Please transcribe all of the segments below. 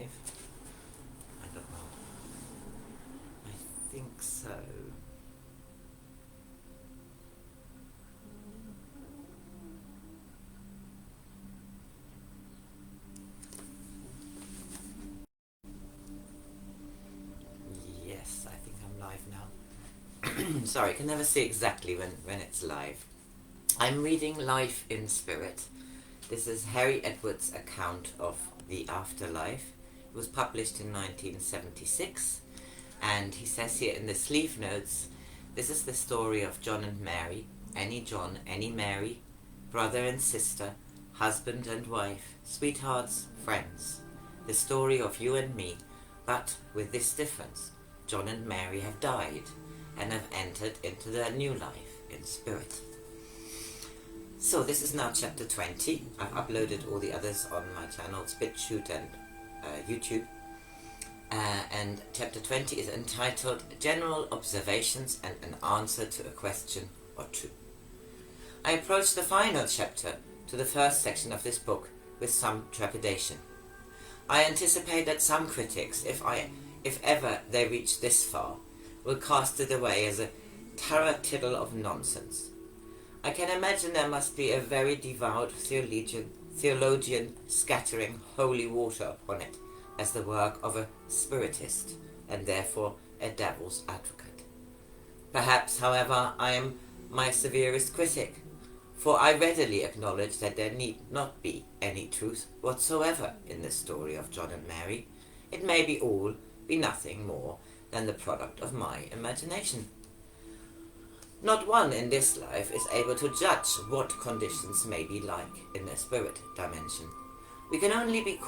live? I don't know. I think so. Yes, I think I'm live now. Sorry, I can never see exactly when it's live. I'm reading Life in Spirit. This is Harry Edwards' account of the afterlife. It was published in 1976, and he says here in the sleeve notes, this is the story of John and Mary, any John, any Mary, brother and sister, husband and wife, sweethearts, friends. The story of you and me, but with this difference, John and Mary have died and have entered into their new life in spirit. So this is now chapter 20. I've uploaded all the others on my channels, BitChute and YouTube. And chapter 20 is entitled General Observations and an Answer to a Question or Two. I approach the final chapter to the first section of this book with some trepidation. I anticipate that some critics, if ever they reach this far, will cast it away as a taratiddle of nonsense. I can imagine there must be a very devout theologian scattering holy water upon it as the work of a spiritist, and therefore a devil's advocate. Perhaps, however, I am my severest critic, for I readily acknowledge that there need not be any truth whatsoever in the story of John and Mary. It may be nothing more than the product of my imagination. Not one in this life is able to judge what conditions may be like in the spirit dimension. We can only be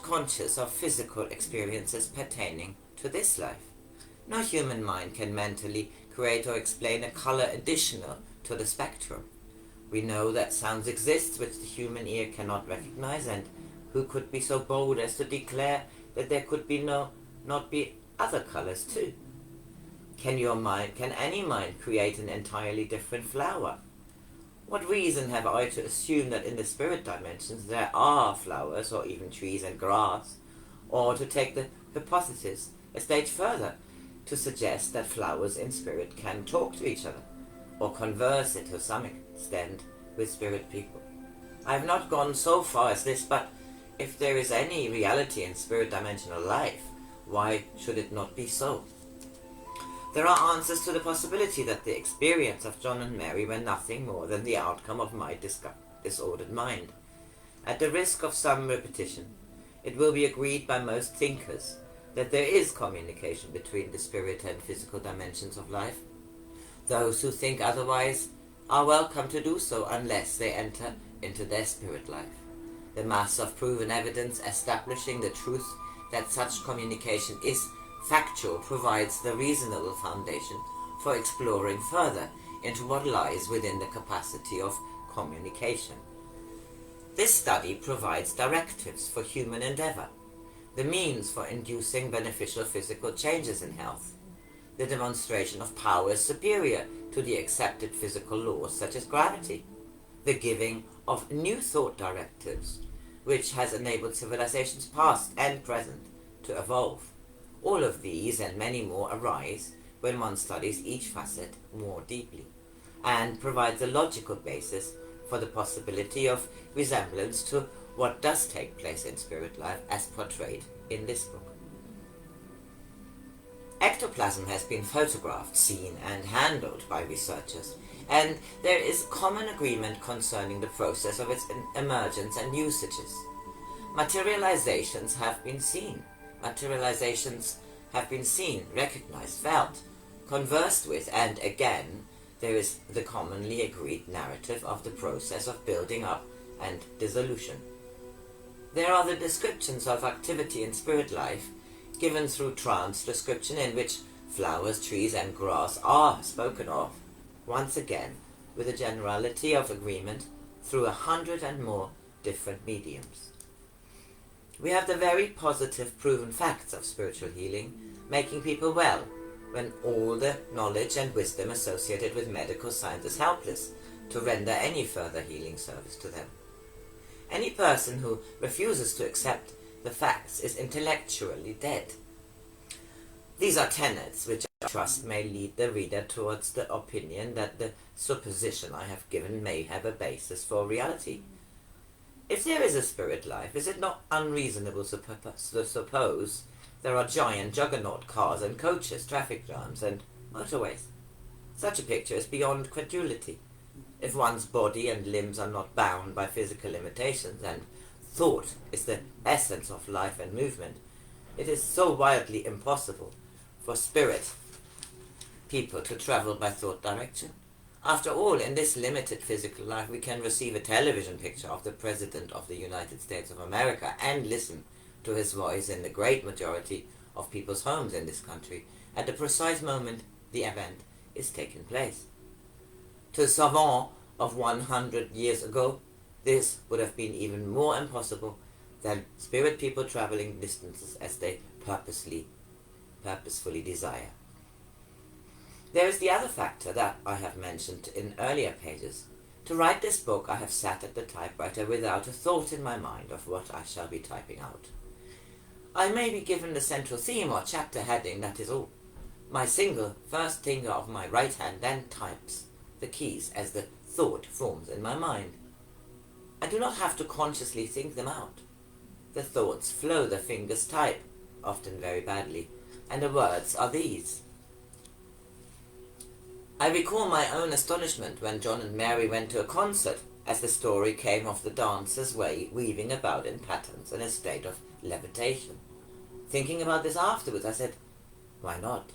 conscious of physical experiences pertaining to this life. No human mind can mentally create or explain a color additional to the spectrum. We know that sounds exist which the human ear cannot recognize, and who could be so bold as to declare that there could be not be other colors too? Can any mind create an entirely different flower? What reason have I to assume that in the spirit dimensions there are flowers, or even trees and grass, or to take the hypothesis a stage further, to suggest that flowers in spirit can talk to each other, or converse to some extent with spirit people? I have not gone so far as this, but if there is any reality in spirit dimensional life, why should it not be so? There are answers to the possibility that the experience of John and Mary were nothing more than the outcome of my disordered mind. At the risk of some repetition, it will be agreed by most thinkers that there is communication between the spirit and physical dimensions of life. Those who think otherwise are welcome to do so unless they enter into their spirit life. The mass of proven evidence establishing the truth that such communication is factual provides the reasonable foundation for exploring further into what lies within the capacity of communication. This study provides directives for human endeavor, the means for inducing beneficial physical changes in health, the demonstration of powers superior to the accepted physical laws such as gravity, the giving of new thought directives, which has enabled civilizations past and present to evolve. All of these and many more arise when one studies each facet more deeply, and provides a logical basis for the possibility of resemblance to what does take place in spirit life as portrayed in this book. Ectoplasm has been photographed, seen, and handled by researchers, and there is common agreement concerning the process of its emergence and usages. Materializations have been seen, recognized, felt, conversed with, and again, there is the commonly agreed narrative of the process of building up and dissolution. There are the descriptions of activity in spirit life given through trance description, in which flowers, trees, and grass are spoken of, once again with a generality of agreement through 100 and more different mediums. We have the very positive proven facts of spiritual healing, making people well, when all the knowledge and wisdom associated with medical science is helpless to render any further healing service to them. Any person who refuses to accept the facts is intellectually dead. These are tenets which I trust may lead the reader towards the opinion that the supposition I have given may have a basis for reality. If there is a spirit life, is it not unreasonable to suppose there are giant juggernaut cars and coaches, traffic jams and motorways? Such a picture is beyond credulity. If one's body and limbs are not bound by physical limitations, and thought is the essence of life and movement, it is so wildly impossible for spirit people to travel by thought direction. After all, in this limited physical life, we can receive a television picture of the President of the United States of America and listen to his voice in the great majority of people's homes in this country at the precise moment the event is taking place. To savants of 100 years ago, this would have been even more impossible than spirit people traveling distances as they purposefully desire. There is the other factor that I have mentioned in earlier pages. To write this book, I have sat at the typewriter without a thought in my mind of what I shall be typing out. I may be given the central theme or chapter heading, that is all. My single first finger of my right hand then types the keys as the thought forms in my mind. I do not have to consciously think them out. The thoughts flow, the fingers type, often very badly, and the words are these. I recall my own astonishment when John and Mary went to a concert, as the story came of the dancers weaving about in patterns in a state of levitation. Thinking about this afterwards, I said, why not?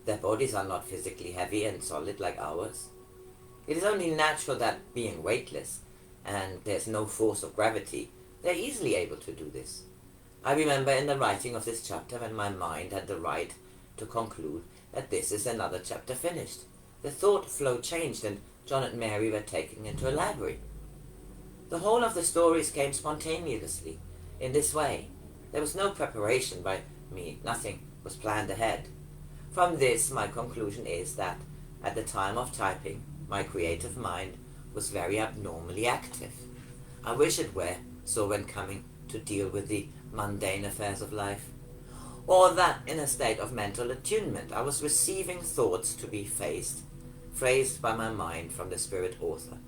Their bodies are not physically heavy and solid like ours. It is only natural that, being weightless, and there's no force of gravity, they're easily able to do this. I remember in the writing of this chapter when my mind had the right to conclude that this is another chapter finished. The thought flow changed and John and Mary were taken into a library. The whole of the stories came spontaneously, in this way. There was no preparation by me, nothing was planned ahead. From this, my conclusion is that, at the time of typing, my creative mind was very abnormally active. I wish it were so when coming to deal with the mundane affairs of life. Or that, in a state of mental attunement, I was receiving thoughts to be phrased by my mind from the spirit author.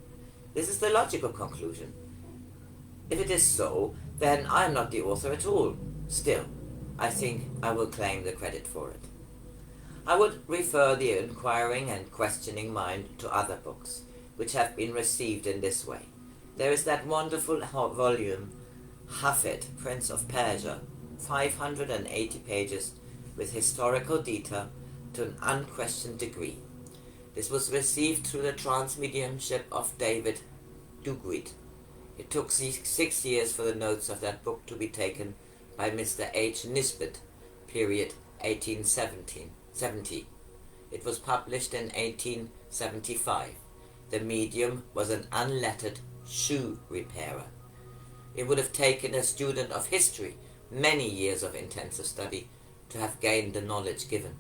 This is the logical conclusion. If it is so, then I am not the author at all. Still, I think I will claim the credit for it. I would refer the inquiring and questioning mind to other books, which have been received in this way. There is that wonderful volume, Hafid, Prince of Persia, 580 pages, with historical detail to an unquestioned degree. This was received through the transmediumship of David Duguid. It took 6 years for the notes of that book to be taken by Mr. H. Nisbet, period 1870. It was published in 1875. The medium was an unlettered shoe repairer. It would have taken a student of history many years of intensive study to have gained the knowledge given.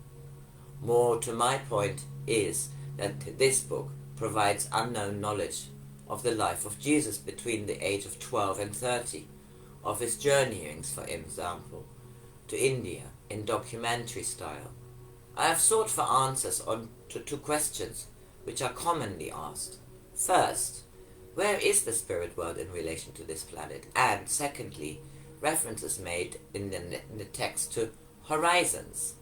More to my point is that this book provides unknown knowledge of the life of Jesus between the age of 12 and 30, of his journeyings, for example, to India in documentary style. I have sought for answers to two questions which are commonly asked. First, where is the spirit world in relation to this planet? And secondly, references made in the text to horizons.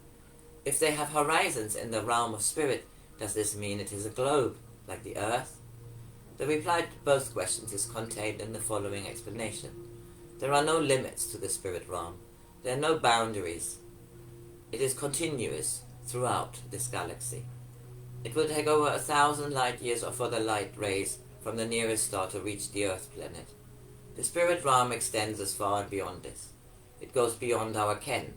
If they have horizons in the realm of spirit, does this mean it is a globe, like the Earth? The reply to both questions is contained in the following explanation. There are no limits to the spirit realm. There are no boundaries. It is continuous throughout this galaxy. It will take over 1,000 light years for the light rays from the nearest star to reach the Earth planet. The spirit realm extends as far and beyond this. It goes beyond our ken.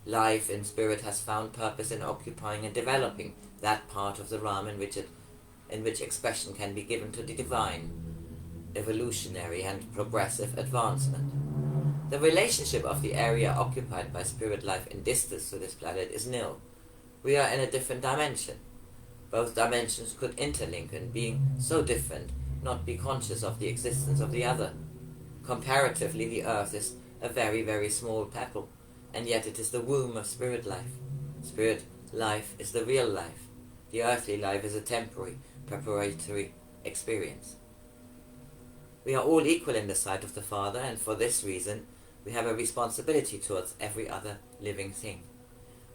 Life in spirit has found purpose in occupying and developing that part of the realm in which expression can be given to the divine, evolutionary and progressive advancement. The relationship of the area occupied by spirit life in distance to this planet is nil. We are in a different dimension. Both dimensions could interlink and, being so different, not be conscious of the existence of the other. Comparatively, the Earth is a very, very small pebble, and yet it is the womb of spirit life. Spirit life is the real life. The earthly life is a temporary, preparatory experience. We are all equal in the sight of the Father, and for this reason we have a responsibility towards every other living thing.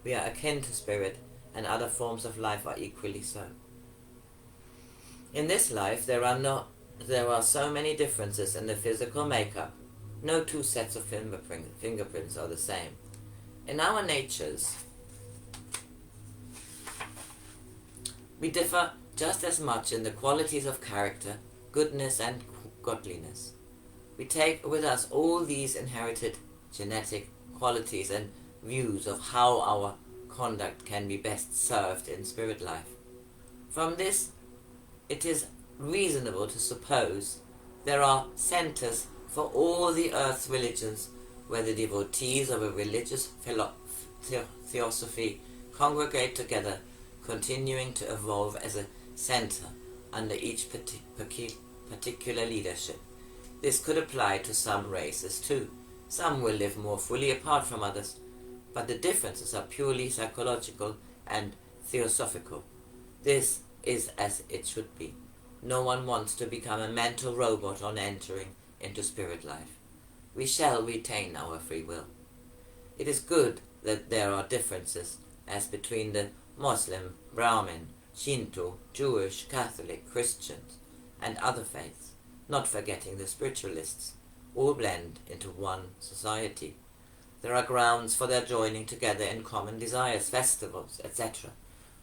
We are akin to spirit, and other forms of life are equally so. In this life there are so many differences in the physical makeup. No two sets of fingerprints are the same. In our natures, we differ just as much in the qualities of character, goodness and godliness. We take with us all these inherited genetic qualities and views of how our conduct can be best served in spirit life. From this, it is reasonable to suppose there are centers for all the earth's religions where the devotees of a religious theosophy congregate together, continuing to evolve as a center under each particular leadership. This could apply to some races too. Some will live more fully apart from others, but the differences are purely psychological and theosophical. This is as it should be. No one wants to become a mental robot on entering into spirit life. We shall retain our free will. It is good that there are differences, as between the Muslim, Brahmin, Shinto, Jewish, Catholic, Christians, and other faiths, not forgetting the spiritualists, all blend into one society. There are grounds for their joining together in common desires, festivals, etc.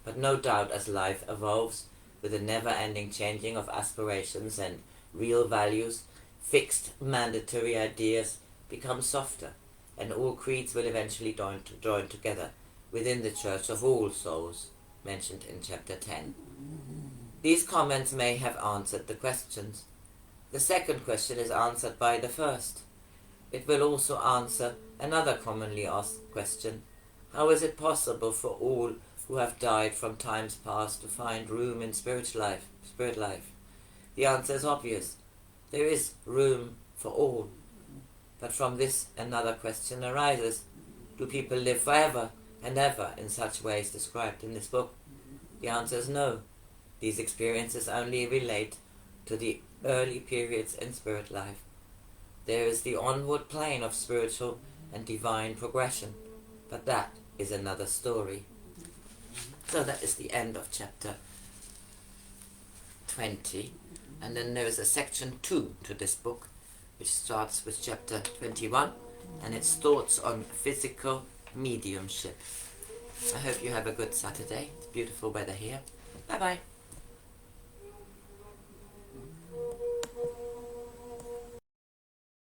But no doubt as life evolves, with the never-ending changing of aspirations and real values, fixed mandatory ideas become softer, and all creeds will eventually join together within the Church of All Souls, mentioned in chapter 10. These comments may have answered the questions. The second question is answered by the first. It will also answer another commonly asked question: how is it possible for all who have died from times past to find room in spirit life? The answer is obvious. There is room for all. But from this another question arises: do people live forever and ever in such ways described in this book? The answer is no. These experiences only relate to the early periods in spirit life. There is the onward plane of spiritual and divine progression, but that is another story. So that is the end of chapter 20, and then there is a section 2 to this book, which starts with chapter 21, and it's thoughts on physical mediumship. I hope you have a good Saturday. It's beautiful weather here. Bye bye.